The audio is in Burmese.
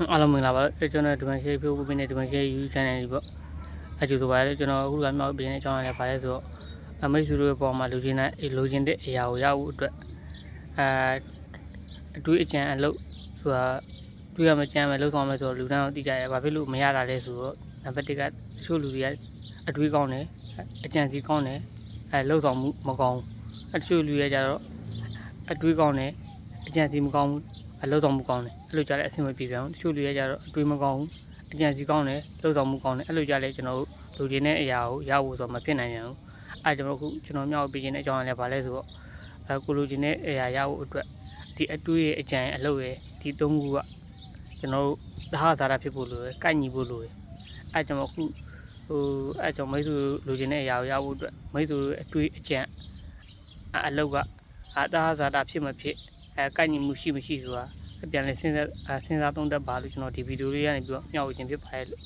အားလုံးမင်္ဂလာပါကျွန်တော်ဒီမှာ share ပြုတ်ပေးနေဒီမှာ share YouTube channel လေးပေါ့အကျိုးဆိုပါလေကျွန်တော်အခုကမြောက်ပေးနေအကြောင်းအရာပါလဲဆိုတော့မိတ်ဆွေတို့ရဲ့ပေါ်မှာလိုချင်တဲ့အရာကိုရဖို့အတွက်အတွေးအကြံအလုပ်ဆိုတာတွေးရမကြမ်းမယ်လှုပ်ဆောင်မယ်ဆိုတော့လူတိုင်းတော့သိကြရဲဘာဖြစ်လို့မရတာလဲဆိုတော့နံပါတ်1ကတချို့လူတွေကအတွေးကောင်းတယ်အကြံစီကောင်းတယ်လှုပ်ဆောင်မှုမကောင်းတချို့လူတွေကြတော့အတွေးကောင်းတယ်အကြံစီမကောင်းဘူးအလုပ်ဆောင်မှုကောင်းတယ်အဲ့လိုကြတဲ့အဆင်မပြေပြန်ဘူးတချို့လူတွေကြတော့အတွေးမကောင်းဘူးအကြံစီကောင်းတယ်လှုပ်ဆောင်မှုကောင်းတယ်အဲ့လိုကြလဲကျွန်တော်တို့လူချင်းတဲ့အရာကိုရဖို့ဆိုတော့မဖြစ်နိုင်ပြန်ဘူးအဲ့ကျွန်တော်အခုကျွန်တော်မြောက်ပေးခြင်းတဲ့အကြောင်းအရာလည်းဗာလဲဆိုတော့ကိုလူချင်းတဲ့အရာရဖို့အတွက်ဒီအတွေးရဲ့အကြံအလုပ်ရဲ့ဒီသုံးခုကကျွန်တော်တို့သဟဇာတာဖြစ်ဖို့လိုတယ်ကိုက်ညီဖို့လိုတယ်အဲ့ကျွန်တော်အခုအဲ့ကျွန်တော်မိတ်ဆွေလူချင်းတဲ့အရာကိုရဖို့အတွက်မိတ်ဆွေအတွေးအကြံအလုပ်ကသဟဇာတာဖြစ်မဖြစ်ကိုက်ညီမှုရှိမရှိဆိုတာပြန်လဲစဉ်းစားသုံးသပ်ပါလို့ကျွန်တော်ဒီဗီဒီယိုလေးကနေပြီးတော့မျှဝေခြင်းဖြစ်ပါတယ်လို့